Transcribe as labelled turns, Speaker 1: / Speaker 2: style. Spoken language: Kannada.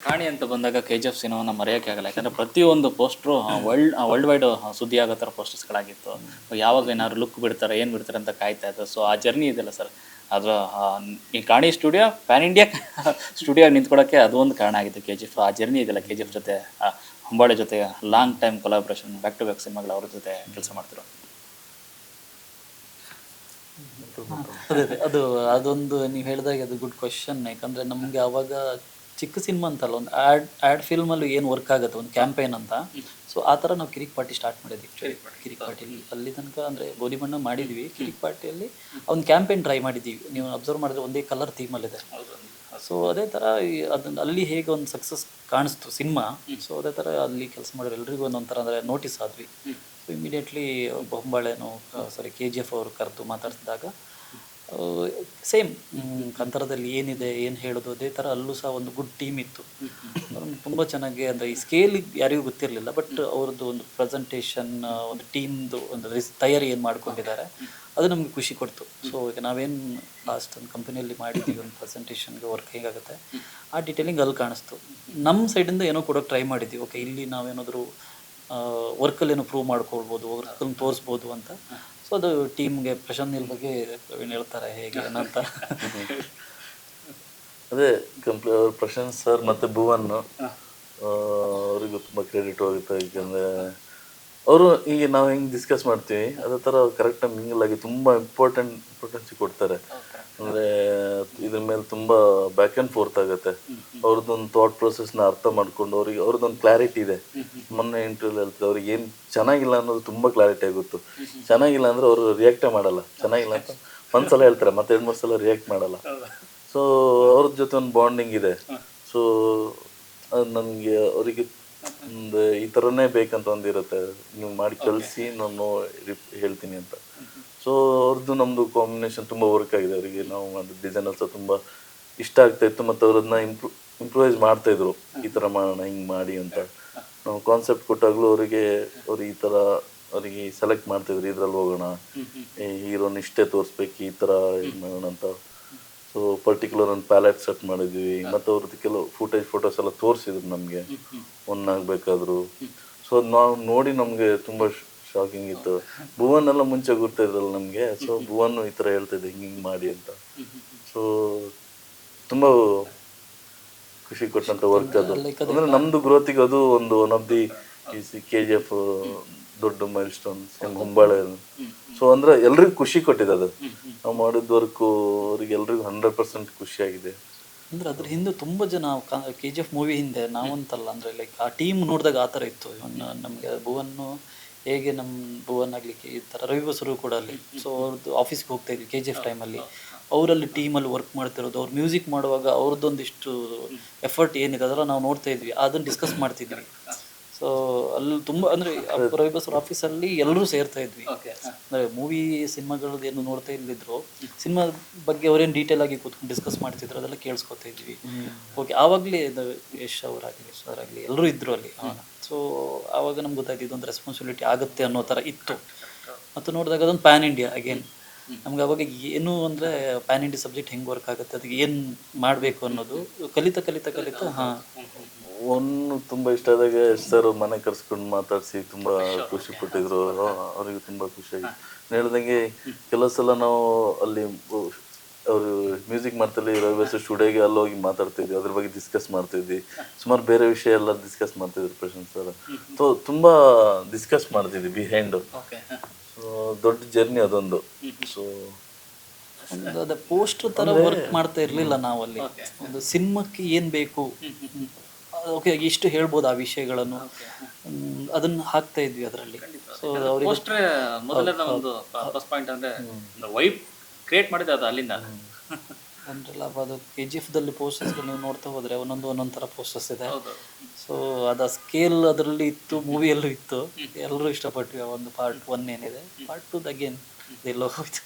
Speaker 1: ಕಾಣಿ ಅಂತ ಬಂದಾಗ ಕೆ ಜಿ ಎಫ್ ಸಿನಿಮಾನ ಮರೆಯೋಕ್ಕೆ ಆಗಲ್ಲ. ಯಾಕಂದರೆ ಪ್ರತಿಯೊಂದು ಪೋಸ್ಟ್ರು ವರ್ಲ್ಡ್ ವೈಡ್ ಸುದ್ದಿ ಆಗೋ ಥರ ಪೋಸ್ಟರ್ಸ್ಗಳಾಗಿತ್ತು. ಯಾವಾಗ ಏನಾದ್ರು ಲುಕ್ ಬಿಡ್ತಾರೆ ಏನು ಬಿಡ್ತಾರೆ ಅಂತ ಕಾಯ್ತಾ ಇತ್ತು. ಸೊ ಆ ಜರ್ನಿ ಇದೆಯಲ್ಲ ಸರ್, ಅದರ ಈ ಕಾಣಿ ಸ್ಟುಡಿಯೋ ಪ್ಯಾನ್ ಇಂಡಿಯಾ ಸ್ಟುಡಿಯೋ ನಿಂತ್ಕೊಳ್ಳೋಕ್ಕೆ ಅದೊಂದು ಕಾರಣ ಆಗಿತ್ತು. ಕೆ ಜಿ ಎಫ್ ಆ ಜರ್ನಿ ಇದೆಯಲ್ಲ, ಕೆ ಜಿ ಎಫ್ ಜೊತೆ ಹೊಂಬಾಳೆ ಜೊತೆ long time collaboration, back to back ಸಿನಿಮಾಗಳು ಅವ್ರ ಜೊತೆ ಕೆಲಸ ಮಾಡ್ತಿರೋ.
Speaker 2: ಅದೇ ಅದೊಂದು ನೀವು ಹೇಳಿದಾಗ ಅದು ಗುಡ್ ಕ್ವಶನ್. ಯಾಕಂದರೆ ನಮಗೆ ಆವಾಗ ಚಿಕ್ಕ ಸಿನಿಮಾ ಅಂತಲ್ಲ, ಒಂದು ಆ್ಯಡ್ ಫಿಲ್ಮಲ್ಲಿ ಏನು ವರ್ಕ್ ಆಗುತ್ತೆ, ಒಂದು ಕ್ಯಾಂಪೇನ್ ಅಂತ. ಸೊ ಆ ಥರ ನಾವು ಕಿರಿಕ್ ಪಾರ್ಟಿ ಸ್ಟಾರ್ಟ್ ಮಾಡಿದ್ವಿ. ಕಿರಿಕ್ ಪಾರ್ಟಿಲಿ ಅಲ್ಲಿ ತನಕ ಅಂದರೆ ಗೋಧಿ ಬಣ್ಣ ಮಾಡಿದ್ವಿ. ಕಿರಿಕ್ ಪಾರ್ಟಿಯಲ್ಲಿ ಒಂದು ಕ್ಯಾಂಪೇನ್ ಟ್ರೈ ಮಾಡಿದ್ದೀವಿ. ನೀವು ಅಬ್ಸರ್ವ್ ಮಾಡಿದ್ರೆ ಒಂದೇ ಕಲರ್ ಥೀಮಲ್ಲಿದೆ. ಸೊ ಅದೇ ಥರ ಅದನ್ನು ಅಲ್ಲಿ ಹೇಗೆ ಒಂದು ಸಕ್ಸಸ್ ಕಾಣಿಸ್ತು ಸಿನಿಮಾ, ಸೊ ಅದೇ ಥರ ಅಲ್ಲಿ ಕೆಲಸ ಮಾಡೋರು ಎಲ್ರಿಗೂ ಒಂದೊಂಥರ ಅಂದರೆ ನೋಟಿಸ್ ಆದ್ವಿ. ಸೊ ಇಮಿಡಿಯೇಟ್ಲಿ ಬೊಂಬಾಳೆನೋ ಕೆ ಜಿ ಎಫ್ ಅವರು ಕರೆದು ಮಾತಾಡ್ತಿದ್ದಾಗ ಸೇಮ್ ಕಂತರದಲ್ಲಿ ಏನಿದೆ ಏನು ಹೇಳೋದು ಅದೇ ಥರ ಅಲ್ಲೂ ಸಹ ಒಂದು ಗುಡ್ ಟೀಮ್ ಇತ್ತು. ತುಂಬ ಚೆನ್ನಾಗಿ ಅಂದರೆ ಈ ಸ್ಕೇಲ್ ಯಾರಿಗೂ ಗೊತ್ತಿರಲಿಲ್ಲ, ಬಟ್ ಅವ್ರದ್ದು ಒಂದು ಪ್ರೆಸೆಂಟೇಷನ್, ಒಂದು ಟೀಮ್ದು ಒಂದು ತಯಾರಿ ಏನು ಮಾಡ್ಕೊಂಡಿದ್ದಾರೆ ಅದು ನಮಗೆ ಖುಷಿ ಕೊಡ್ತು. ಸೊ ಈಗ ನಾವೇನು ಲಾಸ್ಟ್ ಒಂದು ಕಂಪನಿಯಲ್ಲಿ ಮಾಡಿದ್ದೀವಿ ಒಂದು ಪ್ರೆಸೆಂಟೇಷನ್ಗೆ ವರ್ಕ್ ಹೇಗಾಗುತ್ತೆ ಆ ಡೀಟೇಲಿಂಗ್ ಅಲ್ಲಿ ಕಾಣಿಸ್ತು. ನಮ್ಮ ಸೈಡಿಂದ ಏನೋ ಕೊಡೋಕ್ಕೆ ಟ್ರೈ ಮಾಡಿದ್ದೀವಿ. ಓಕೆ, ಇಲ್ಲಿ ನಾವೇನಾದರೂ ವರ್ಕಲ್ಲಿ ಏನೋ ಪ್ರೂವ್ ಮಾಡ್ಕೊಳ್ಬೋದು, ವರ್ಕಲ್ಲಿ ತೋರಿಸ್ಬೋದು ಅಂತ. ಸೊ ಅದು ಟೀಮ್ಗೆ ಪ್ರಶಾಂತ್ ನೀಲ್ ಬಗ್ಗೆ ಪ್ರವೀಣ್ ಹೇಳ್ತಾರೆ ಹೇಗೆ ಏನಂತ.
Speaker 3: ಅದೇ ಪ್ರಶಾಂತ್ ಸರ್ ಮತ್ತು ಭುವನ್ ಅವರಿಗೂ ತುಂಬ ಕ್ರೆಡಿಟ್ ಹೋಗುತ್ತೆ. ಯಾಕೆಂದರೆ ಅವರು ಈಗ ನಾವು ಹೆಂಗೆ ಡಿಸ್ಕಸ್ ಮಾಡ್ತೀವಿ ಅದೇ ಥರ ಕರೆಕ್ಟಾಗಿ ಮಿಂಗಲ್ ಆಗಿ ತುಂಬ ಇಂಪಾರ್ಟೆನ್ಸಿ ಕೊಡ್ತಾರೆ. ಅಂದರೆ ಇದ್ರ ಮೇಲೆ ತುಂಬ ಬ್ಯಾಕ್ ಆ್ಯಂಡ್ ಫೋರ್ತ್ ಆಗುತ್ತೆ. ಅವ್ರದ್ದೊಂದು ಥಾಟ್ ಪ್ರೊಸೆಸ್ನ ಅರ್ಥ ಮಾಡ್ಕೊಂಡು ಅವ್ರದ್ದೊಂದು ಕ್ಲಾರಿಟಿ ಇದೆ. ಮೊನ್ನೆ ಇಂಟರ್ವ್ಯೂ ಹೇಳ್ತಾರೆ, ಅವ್ರಿಗೆ ಏನು ಚೆನ್ನಾಗಿಲ್ಲ ಅನ್ನೋದು ತುಂಬ ಕ್ಲಾರಿಟಿ ಆಗುತ್ತೆ. ಚೆನ್ನಾಗಿಲ್ಲ ಅಂದರೆ ಅವರು ರಿಯಾಕ್ಟೇ ಮಾಡಲ್ಲ. ಚೆನ್ನಾಗಿಲ್ಲ ಅಂತ ಒಂದ್ಸಲ ಹೇಳ್ತಾರೆ, ಮತ್ತೆ 2-3 ಸಲ ರಿಯಾಕ್ಟ್ ಮಾಡಲ್ಲ. ಸೊ ಅವ್ರ ಜೊತೆ ಒಂದು ಬಾಂಡಿಂಗ್ ಇದೆ. ಸೊ ಅದು ನನಗೆ ಅವರಿಗೆ ಒಂದು ಈ ಥರನೇ ಬೇಕಂತ ಒಂದಿರುತ್ತೆ, ನೀವು ಮಾಡಿ ಕಳಿಸಿ ನಾನು ಹೇಳ್ತೀನಿ ಅಂತ. ಸೊ ಅವ್ರದ್ದು ನಮ್ಮದು ಕಾಂಬಿನೇಷನ್ ತುಂಬ ವರ್ಕ್ ಆಗಿದೆ. ಅವರಿಗೆ ನಾವು ಮಾಡಿದ ಡಿಸೈನ್ ಸಹ ತುಂಬ ಇಷ್ಟ ಆಗ್ತಾಯಿತ್ತು. ಮತ್ತು ಅವ್ರನ್ನ ಇಂಪ್ರೂವೈಸ್ ಮಾಡ್ತಾಯಿದ್ರು, ಈ ಥರ ಮಾಡೋಣ ಹಿಂಗೆ ಮಾಡಿ ಅಂತ. ನಾವು ಕಾನ್ಸೆಪ್ಟ್ ಕೊಟ್ಟಾಗಲೂ ಅವ್ರು ಈ ಥರ ಅವರಿಗೆ ಸೆಲೆಕ್ಟ್ ಮಾಡ್ತಾಯಿದ್ರು, ಇದ್ರಲ್ಲಿ ಹೋಗೋಣ, ಹೀರೋನ ಇಷ್ಟೇ ತೋರಿಸ್ಬೇಕು, ಈ ಥರ ಇದು ಮಾಡೋಣ ಅಂತ. ಸೊ ಪರ್ಟಿಕ್ಯುಲರ್ ಒಂದು ಪ್ಯಾಲೆಟ್ ಸೆಟ್ ಮಾಡಿದ್ವಿ. ಮತ್ತು ಅವ್ರದ್ದು ಕೆಲವು ಫೋಟೋಸ್ ಎಲ್ಲ ತೋರಿಸಿದ್ರು ನಮಗೆ ಒನ್ನಾಗಬೇಕಾದ್ರು. ಸೊ ಅದು ನಾವು ನೋಡಿ ನಮಗೆ ತುಂಬ ಶಾಕಿಂಗ್ ಇತ್ತು. ಭುವನ್ ಎಲ್ಲ ಮುಂಚೆ ಗೊತ್ತಿದ್ರಲ್ಲ ನಮಗೆ. ಸೊ ಭುವನ್ ಈ ಥರ ಹೇಳ್ತಿದ್ದೆ ಹಿಂಗೆ ಮಾಡಿ ಅಂತ. ಸೊ ತುಂಬ ಖುಷಿ ಕೊಟ್ಟಂಥ ವರ್ಕ್ ಅದು. ಅಂದರೆ ನಮ್ಮದು ಗ್ರೋತಿಗೆ ಅದು one of the K G F ದೊಡ್ಡ ಮೈಲ್ ಸ್ಟೋನ್ ಹೊಂಬಾಳೆ. ಸೊ ಅಂದರೆ ಎಲ್ರಿಗೂ ಖುಷಿ ಕೊಟ್ಟಿದೆ ಅದು. ನಾವು ಮಾಡಿದ ವರ್ಕು ಅವ್ರಿಗೆ ಎಲ್ರಿಗೂ 100% ಖುಷಿಯಾಗಿದೆ.
Speaker 2: ಅಂದರೆ ಅದ್ರ ಹಿಂದೆ ತುಂಬ ಜನ ಕೆ ಜಿ ಎಫ್ ಮೂವಿ ಹಿಂದೆ ನಾವಂತಲ್ಲ, ಅಂದರೆ ಲೈಕ್ ಆ ಟೀಮ್ ನೋಡಿದಾಗ ಆ ಥರ ಇತ್ತು. ನಮಗೆ ಭುವನ್ನು ಹೇಗೆ ನಮ್ಮ ಭುವನ್ ಆಗಲಿಕ್ಕೆ ಈ ಥರ ರವಿ ಬಸರು ಕೂಡ ಅಲ್ಲಿ. ಸೊ ಅವ್ರದ್ದು ಆಫೀಸ್ಗೆ ಹೋಗ್ತಾ ಇದ್ವಿ ಕೆ ಜಿ ಎಫ್ ಟೈಮಲ್ಲಿ. ಅವರಲ್ಲಿ ಟೀಮಲ್ಲಿ ವರ್ಕ್ ಮಾಡ್ತಿರೋದು, ಅವ್ರು ಮ್ಯೂಸಿಕ್ ಮಾಡುವಾಗ ಅವ್ರದ್ದೊಂದಿಷ್ಟು ಎಫರ್ಟ್ ಏನಿದೆ ಅದೆಲ್ಲ ನಾವು ನೋಡ್ತಾ ಇದ್ವಿ, ಅದನ್ನು ಡಿಸ್ಕಸ್ ಮಾಡ್ತಿದ್ವಿ. ಸೊ ಅಲ್ಲಿ ತುಂಬ ಅಂದರೆ ರವಿ ಬಸರು ಆಫೀಸಲ್ಲಿ ಎಲ್ಲರೂ ಸೇರ್ತಾ ಇದ್ವಿ. ಅಂದರೆ ಮೂವಿ ಸಿನಿಮಾಗಳದ್ದು ಏನು ನೋಡ್ತಾ ಇಲ್ಲಿದ್ರು, ಸಿನಿಮಾ ಬಗ್ಗೆ ಅವರೇನು ಡೀಟೇಲ್ ಆಗಿ ಕೂತ್ಕೊಂಡು ಡಿಸ್ಕಸ್ ಮಾಡ್ತಿದ್ರು, ಅದೆಲ್ಲ ಕೇಳಿಸ್ಕೊತಾ ಇದ್ವಿ. ಓಕೆ, ಆವಾಗಲೇ ಯಶ್ ಅವರಾಗಲಿ ಎಲ್ಲರೂ ಇದ್ದರು ಅಲ್ಲಿ. ಸೊ ಆವಾಗ ನಮ್ಗೆ ಗೊತ್ತಾಯ್ತು ಇದೊಂದು ರೆಸ್ಪಾನ್ಸಿಬಿಲಿಟಿ ಆಗುತ್ತೆ ಅನ್ನೋ ಥರ ಇತ್ತು. ಮತ್ತು ನೋಡಿದಾಗ ಅದೊಂದು ಪ್ಯಾನ್ ಇಂಡಿಯಾ ಅಗೇನ್. ನಮ್ಗೆ ಅವಾಗ ಏನು ಅಂದರೆ ಪ್ಯಾನ್ ಇಂಡಿಯಾ ಸಬ್ಜೆಕ್ಟ್ ಹೆಂಗೆ ವರ್ಕ್ ಆಗುತ್ತೆ, ಅದಕ್ಕೆ ಏನು ಮಾಡಬೇಕು ಅನ್ನೋದು ಕಲಿತಾ ಹಾಂ
Speaker 3: ಒಂದು ತುಂಬ ಇಷ್ಟ ಆದಾಗ ಸರ್ ಮನೆ ಕರ್ಸ್ಕೊಂಡು ಮಾತಾಡಿಸಿ ತುಂಬ ಖುಷಿ ಪಟ್ಟಿದ್ರು. ಅವರಿಗೆ ತುಂಬ ಖುಷಿಯಾಗಿ ಹೇಳ್ದಂಗೆ ಕೆಲವು ಸಲ ನಾವು ಅಲ್ಲಿ ಅವರು ಮ್ಯೂಸಿಕ್ ಮಾಡ್ತಿದ್ವಿ, ರವಿ ಸ್ಟುಡಿಯೋಗೆ ಅಲ್ಲಿ ಹೋಗಿ ಮಾತಾಡ್ತಿದ್ವಿ, ಅದ್ರ ಬಗ್ಗೆ ಡಿಸ್ಕಸ್ ಮಾಡ್ತಿದ್ವಿ. ಸುಮಾರು ಬೇರೆ ವಿಷಯ ಎಲ್ಲ ಡಿಸ್ಕಸ್ ಮಾಡ್ತಿದ್ರು ಪ್ರಶಾಂತ್ ಸರ್. ಸೊ ತುಂಬ ಡಿಸ್ಕಸ್ ಮಾಡ್ತಿದ್ವಿ ಬಿಹೈಂಡು. ಸೊ ದೊಡ್ಡ ಜರ್ನಿ ಅದೊಂದು. ಸೊ
Speaker 2: ಅದೇ ಪೋಸ್ಟರ್ ಥರ ವರ್ಕ್ ಮಾಡ್ತಾ ಇರಲಿಲ್ಲ ನಾವಲ್ಲಿ. ಒಂದು ಸಿನಿಮಾಕ್ಕೆ ಏನು ಬೇಕು, ಓಕೆ ಇಷ್ಟು ಹೇಳ್ಬೋದು ಆ ವಿಷಯಗಳನ್ನು, ಅದನ್ನು ಹಾಕ್ತಾ ಇದ್ವಿ ಅದರಲ್ಲಿ. ಸೊ ಅವ್ರಿಗೆ
Speaker 1: ಮೊದಲನೇ ಒಂದು ಫಸ್ಟ್ ಪಾಯಿಂಟ್ ಅಂದರೆ ವೈಬ್ ಕ್ರಿಯೇಟ್ ಮಾಡಿದೆ ಅದು ಅಲ್ಲಿಂದ.
Speaker 2: ಅಂದ್ರಲ್ಲ ಅದು ಕೆ ಜಿ ಎಫ್ದಲ್ಲಿ ಪೋಸ್ಟರ್ಸ್ಗಳು ನೀವು ನೋಡ್ತಾ ಹೋದರೆ ಒಂದೊಂದು ಥರ ಪೋಸ್ಟರ್ಸ್ ಇದೆ. ಸೊ ಅದು ಸ್ಕೇಲ್ ಅದರಲ್ಲಿ ಇತ್ತು, ಮೂವಿಯಲ್ಲೂ ಇತ್ತು. ಎಲ್ಲರೂ ಇಷ್ಟಪಟ್ವಿ ಆ ಒಂದು ಪಾರ್ಟ್ 1 ಏನಿದೆ. ಪಾರ್ಟ್ 2 ಅಗೇನ್ ಎಲ್ಲೋ ಹೋಯ್ತು.